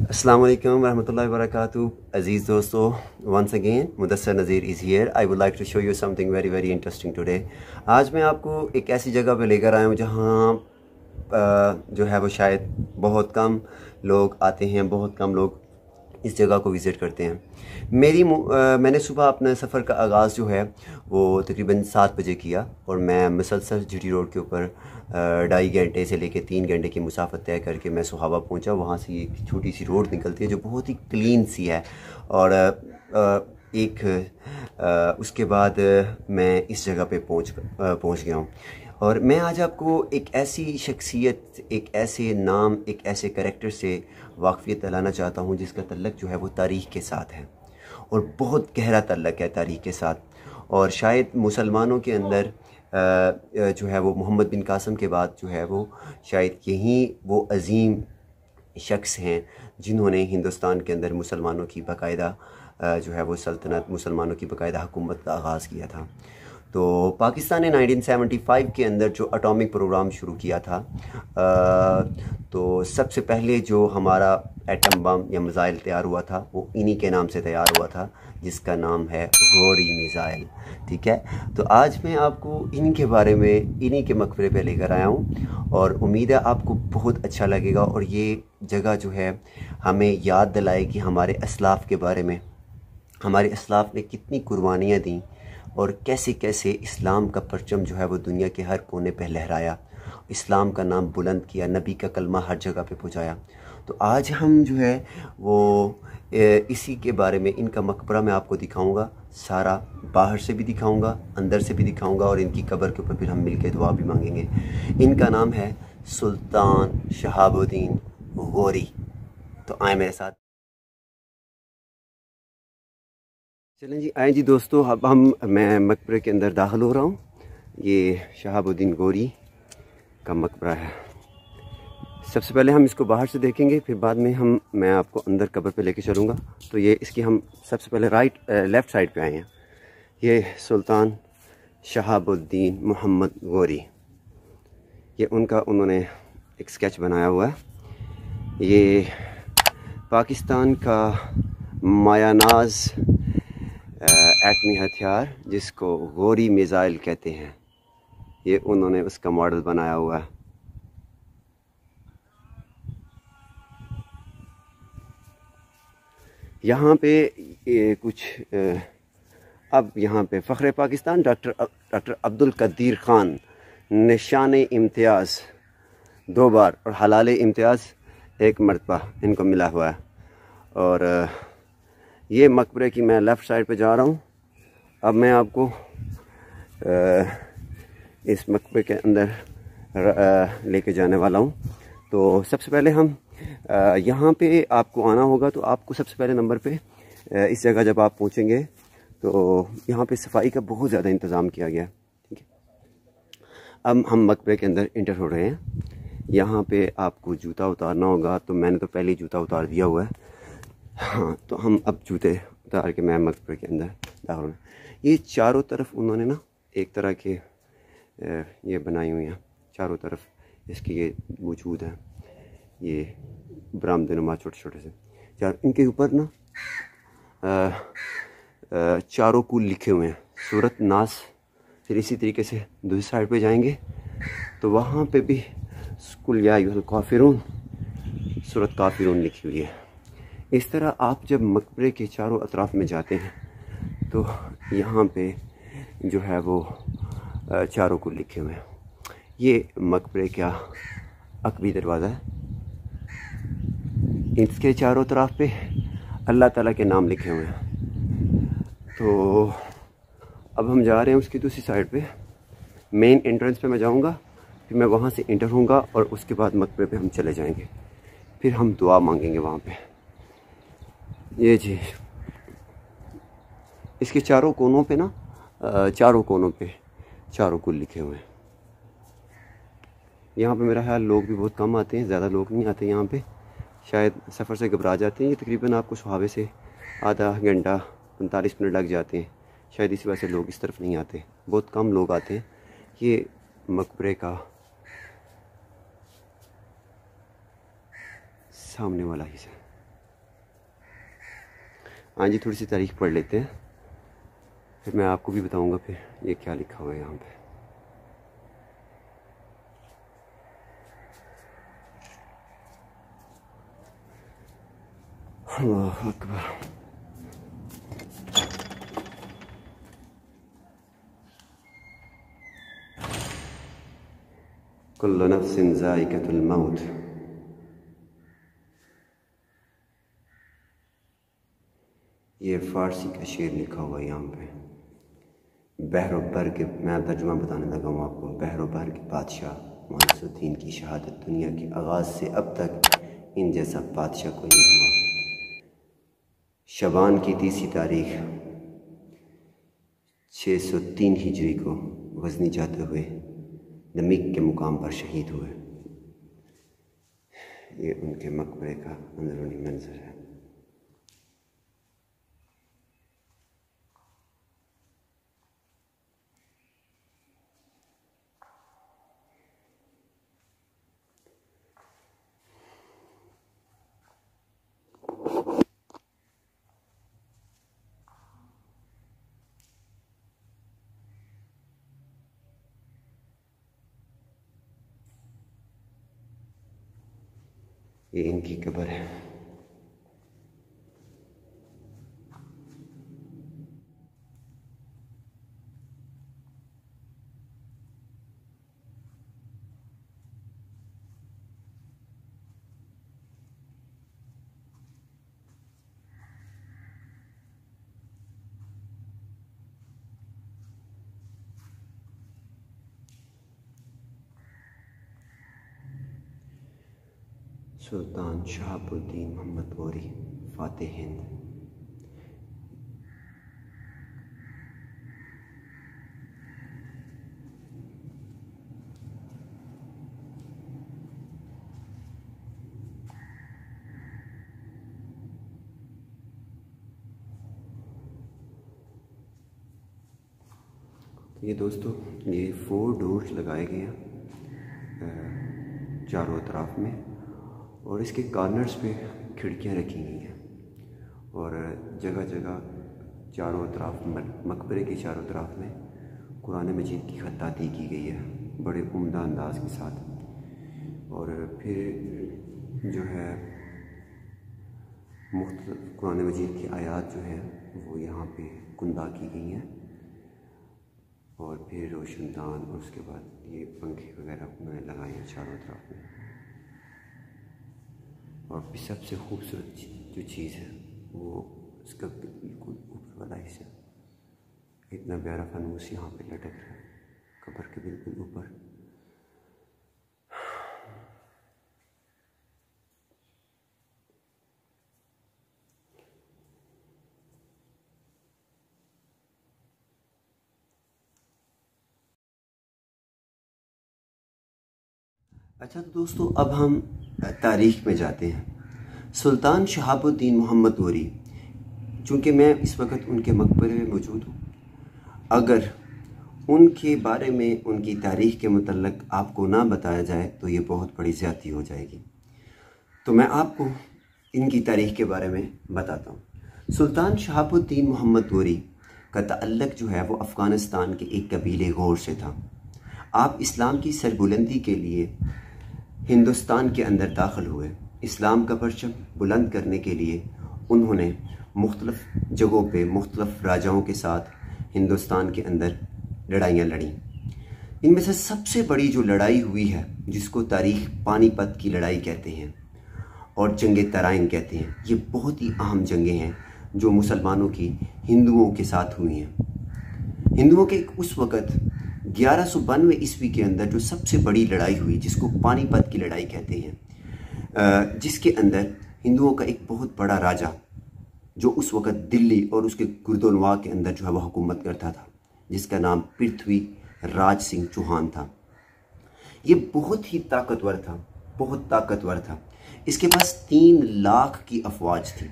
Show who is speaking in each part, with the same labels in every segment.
Speaker 1: अस्सलाम वालेकुम रहमतुल्लाहि व बरकातुहू। अज़ीज़ दोस्तों, once again Mudassar Nazir is here. I would like to show you something very very interesting today. आज मैं आपको एक ऐसी जगह पे लेकर आया हूँ जहाँ जो है वो शायद बहुत कम लोग आते हैं, बहुत कम लोग इस जगह को विज़िट करते हैं। मैंने सुबह अपने सफ़र का आगाज़ जो है वो तकरीबन 7 बजे किया और मैं मुसलसल जीटी रोड के ऊपर 2.5 घंटे से लेकर 3 घंटे की मुसाफत तय करके मैं सुहावा पहुंचा। वहाँ से एक छोटी सी रोड निकलती है जो बहुत ही क्लीन सी है और उसके बाद मैं इस जगह पे पहुंच गया हूँ। और मैं आज आपको एक ऐसी शख्सियत, एक ऐसे नाम, एक ऐसे करैक्टर से वाक़फ़ियत दिलाना चाहता हूँ जिसका तल्लक जो है वो तारीख़ के साथ है और बहुत गहरा तल्लक है तारीख़ के साथ। और शायद मुसलमानों के अंदर जो है वो मोहम्मद बिन कासिम के बाद जो है वो शायद यही वो अज़ीम शख्स हैं जिन्होंने हिंदुस्तान के अंदर मुसलमानों की बाकायदा जो है वो सल्तनत, मुसलमानों की बाकायदा हुकूमत का आगाज़ किया था। तो पाकिस्तान ने 1975 के अंदर जो एटॉमिक प्रोग्राम शुरू किया था, तो सबसे पहले जो हमारा एटम बम या मिज़ाइल तैयार हुआ था वो इन्हीं के नाम से तैयार हुआ था, जिसका नाम है घोरी मिज़ाइल। ठीक है, तो आज मैं आपको इन्हीं के बारे में, इन्हीं के मकबरे पे लेकर आया हूँ और उम्मीद है आपको बहुत अच्छा लगेगा। और ये जगह जो है हमें याद दिलाएगी हमारे असलाफ़ के बारे में, हमारे असलाफ़ ने कितनी कुर्बानियाँ दी और कैसे कैसे इस्लाम का परचम जो है वो दुनिया के हर कोने पे लहराया, इस्लाम का नाम बुलंद किया, नबी का कलमा हर जगह पे पहुँचाया। तो आज हम जो है वो इसी के बारे में, इनका मकबरा मैं आपको दिखाऊंगा, सारा बाहर से भी दिखाऊंगा, अंदर से भी दिखाऊंगा और इनकी कब्र के ऊपर फिर हम मिलके दुआ भी मांगेंगे। इनका नाम है सुल्तान शहाबुद्दीन गौरी। तो आए मेरे साथ, चलें जी, आए जी दोस्तों। अब मैं मकबरे के अंदर दाखिल हो रहा हूँ। ये शहाबुद्दीन गौरी का मकबरा है। सबसे पहले हम इसको बाहर से देखेंगे, फिर बाद में मैं आपको अंदर कब्र पे लेके चलूँगा। तो ये इसकी हम सबसे पहले लेफ़्ट साइड पे आए हैं। ये सुल्तान शहाबुद्दीन मोहम्मद गौरी, ये उन्होंने एक स्केच बनाया हुआ है। ये पाकिस्तान का मायानाज एटमी हथियार जिसको गौरी मिज़ाइल कहते हैं, ये उन्होंने उसका मॉडल बनाया हुआ है। यहाँ पे ये कुछ अब यहाँ पे फ़ख्र पाकिस्तान डॉक्टर अब्दुल कदीर ख़ान निशान इम्तियाज़ 2 बार और हलाल इम्तियाज़ 1 मरतबा इनको मिला हुआ है। और ये मकबरे की मैं लेफ़्ट साइड पे जा रहा हूँ। अब मैं आपको इस मकबरे के अंदर लेके जाने वाला हूँ। तो सबसे पहले हम यहाँ पे आपको आना होगा। तो आपको सबसे पहले नंबर पे इस जगह जब आप पहुँचेंगे तो यहाँ पे सफाई का बहुत ज़्यादा इंतज़ाम किया गया है। ठीक है, अब हम मकबरे के अंदर इंटर हो रहे हैं। यहाँ पे आपको जूता उतारना होगा, तो मैंने तो पहले ही जूता उतार दिया हुआ है। हाँ, तो हम अब जूते उतार के मैं मकबरे के अंदर दाखिल हूँ। ये चारों तरफ उन्होंने ना एक तरह के ये बनाई हुई हैं, चारों तरफ इसके ये मौजूद हैं, ये बरामदे-नुमा छोटे छोटे से चार, इनके ऊपर ना चारों कुल लिखे हुए हैं, सूरत नास। फिर इसी तरीके से दूसरी साइड पे जाएंगे तो वहाँ पे भी कुल या अय्युहल काफिरून, सूरत काफिरून लिखी हुई है। इस तरह आप जब मकबरे के चारों अतराफ़ में जाते हैं तो यहाँ पे जो है वो चारों कुल लिखे हुए हैं। ये मकबरे का अकबी दरवाज़ा है, इसके चारों तरफ पे अल्लाह ताला के नाम लिखे हुए हैं। तो अब हम जा रहे हैं उसकी दूसरी साइड पे, मेन एंट्रेंस पे मैं जाऊंगा, फिर मैं वहाँ से इंटर होऊंगा और उसके बाद मकबरे पे हम चले जाएंगे, फिर हम दुआ मांगेंगे वहाँ पे। ये जी, इसके चारों कोनों पे ना चारों कोनों पे चारों कुल लिखे हुए हैं। यहाँ पे मेरा ख्याल लोग भी बहुत कम आते हैं, ज़्यादा लोग नहीं आते यहाँ पे, शायद सफ़र से घबरा जाते हैं। ये तकरीबन आपको सुहावे से आधा घंटा 45 मिनट लग जाते हैं, शायद इसी वजह से लोग इस तरफ नहीं आते, बहुत कम लोग आते हैं। ये मकबरे का सामने वाला हिस्सा। हाँ जी, थोड़ी सी तारीख पढ़ लेते हैं, फिर मैं आपको भी बताऊंगा फिर ये क्या लिखा हुआ है यहाँ पे। अल्लाह अकबर। कुल्लु नफ्सिन ज़ाइक़तुल मौत। ये फ़ारसी का शेर लिखा हुआ है यहाँ पे। बहरो बर के, मैं तर्जुमा बताने लगा हूँ आपको। बहरो बर के बादशाह मुइज़ुद्दीन की शहादत दुनिया के आगाज़ से अब तक इन जैसा बादशाह कोई नहीं हुआ। शबान की 30 तारीख 603 हिजरी को गज़नी जाते हुए दमिश्क के मुकाम पर शहीद हुए। ये उनके मकबरे का अंदरूनी मंजर है। ये इनकी कब्र है। सुल्तान शहाबुद्दीन मोहम्मद गौरी, फातेह हिंद। ये दोस्तों, ये 4 डोर्स लगाए गए हैं चारों तरफ में, और इसके कॉर्नर्स पे खिड़कियां रखी गई हैं, और जगह जगह चारों तरफ मकबरे के चारों तरफ में कुरान मजीद की खत्ताती की गई है बड़े उम्दा अंदाज के साथ। और फिर जो है मुख्तलिफ कुरान मजीद की आयात जो है वो यहाँ पे कुंदा की गई हैं, और फिर रोशनदान, और उसके बाद ये पंखे वगैरह उन्होंने लगाए हैं चारों तरफ में। और सबसे खूबसूरत जो चीज़ है वो इसका बिल्कुल ऊपर वाला हिस्सा, इतना प्यारा फनूस यहाँ पे लटक रहा है कब्र के बिल्कुल ऊपर। अच्छा तो दोस्तों, अब हम तारीख़ में जाते हैं। सुल्तान शहाबुद्दीन मोहम्मद गौरी, चूँकि मैं इस वक्त उनके मकबरे में मौजूद हूँ, अगर उनके बारे में, उनकी तारीख़ के मतलब आपको ना बताया जाए तो ये बहुत बड़ी ज़्यादती हो जाएगी। तो मैं आपको इनकी तारीख़ के बारे में बताता हूँ। सुल्तान शहाबुद्दीन मोहम्मद गौरी का ताल्लुक़ जो है वो अफ़गानिस्तान के एक कबीले गौर से था। आप इस्लाम की सरबुलंदी के लिए हिंदुस्तान के अंदर दाखिल हुए। इस्लाम का परचम बुलंद करने के लिए उन्होंने मुख्तलिफ जगहों पे मुख्तलिफ राजाओं के साथ हिंदुस्तान के अंदर लड़ाइयाँ लड़ी। इनमें से सबसे बड़ी जो लड़ाई हुई है, जिसको तारीख़ पानीपत की लड़ाई कहते हैं और जंग तराइन कहते हैं, ये बहुत ही अहम जंगें हैं जो मुसलमानों की हिंदुओं के साथ हुई हैं। हिंदुओं के उस वक़्त 1192 ईस्वी के अंदर जो सबसे बड़ी लड़ाई हुई, जिसको पानीपत की लड़ाई कहते हैं, जिसके अंदर हिंदुओं का एक बहुत बड़ा राजा जो उस वक़्त दिल्ली और उसके गुर्दोनवा के अंदर जो है वह हुकूमत करता था, जिसका नाम पृथ्वी राज सिंह चौहान था। ये बहुत ही ताकतवर था, बहुत ताकतवर था। इसके पास 3 लाख की अफवाज थी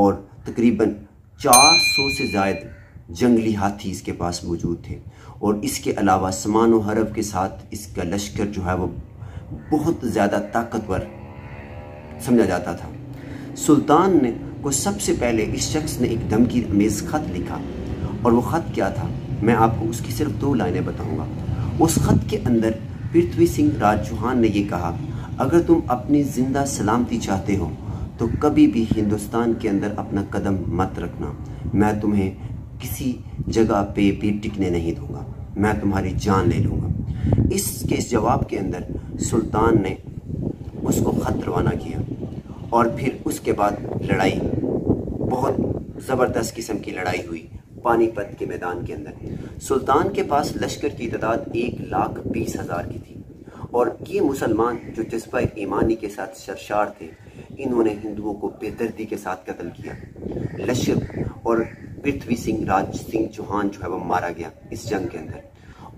Speaker 1: और तकरीबन 400 से ज़ायद जंगली हाथी इसके पास मौजूद थे, और इसके अलावा समान व हरब के साथ इसका लश्कर जो है वो बहुत ज़्यादा ताकतवर समझा जाता था। सुल्तान ने को सबसे पहले इस शख्स ने एक धमकी अमेज़ ख़त लिखा, और वो ख़त क्या था मैं आपको उसकी सिर्फ 2 लाइनें बताऊंगा। उस ख़त के अंदर पृथ्वी सिंह राज चौहान ने ये कहा, अगर तुम अपनी ज़िंदा सलामती चाहते हो तो कभी भी हिंदुस्तान के अंदर अपना कदम मत रखना, मैं तुम्हें किसी जगह पे भी टिकने नहीं दूंगा, मैं तुम्हारी जान ले लूँगा। इस जवाब के अंदर सुल्तान ने उसको ख़त रवाना किया, और फिर उसके बाद लड़ाई, बहुत ज़बरदस्त किस्म की लड़ाई हुई पानीपत के मैदान के अंदर। सुल्तान के पास लश्कर की तादाद 1,20,000 की थी, और ये मुसलमान जो जज्बा ईमानी के साथ सरशार थे, इन्होंने हिंदुओं को बेदर्दी के साथ कत्ल किया। लश्कर और पृथ्वी सिंह राज सिंह चौहान जो है वो मारा गया इस जंग के अंदर।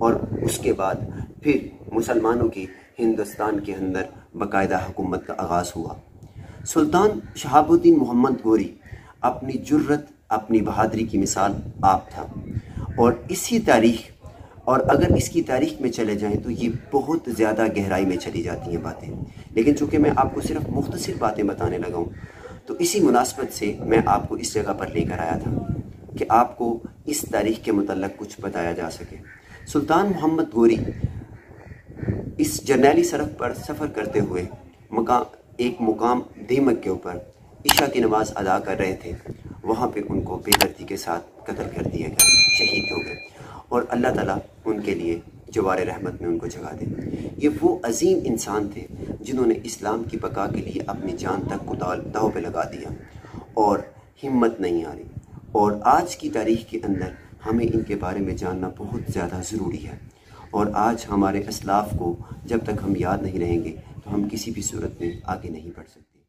Speaker 1: और उसके बाद फिर मुसलमानों की हिंदुस्तान के अंदर बाकायदा हुकूमत का आगाज़ हुआ। सुल्तान शहाबुद्दीन मोहम्मद गोरी अपनी जुर्रत, अपनी बहादुरी की मिसाल आप था। और इसी तारीख़, और अगर इसकी तारीख़ में चले जाएं तो ये बहुत ज़्यादा गहराई में चली जाती हैं बातें, लेकिन चूँकि मैं आपको सिर्फ मुख्तसर बातें बताने लगा हूँ, तो इसी मुनासबत से मैं आपको इस जगह पर लेकर आया था कि आपको इस तारीख़ के मुतल्लक़ कुछ बताया जा सके। सुल्तान मोहम्मद गोरी इस जर्नैली सड़क पर सफ़र करते हुए एक मुकाम दीमक के ऊपर इशा की नमाज़ अदा कर रहे थे, वहाँ पे उनको बेदर्दी के साथ कत्ल कर दिया गया, शहीद हो गए। और अल्लाह ताला उनके लिए जवार रहमत में उनको जगा दे। ये वो अजीम इंसान थे जिन्होंने इस्लाम की बका के लिए अपनी जान तक को दाव पे लगा दिया, और हिम्मत नहीं आ रही। और आज की तारीख़ के अंदर हमें इनके बारे में जानना बहुत ज़्यादा ज़रूरी है। और आज हमारे असलाफ़ को जब तक हम याद नहीं रहेंगे तो हम किसी भी सूरत में आगे नहीं बढ़ सकते।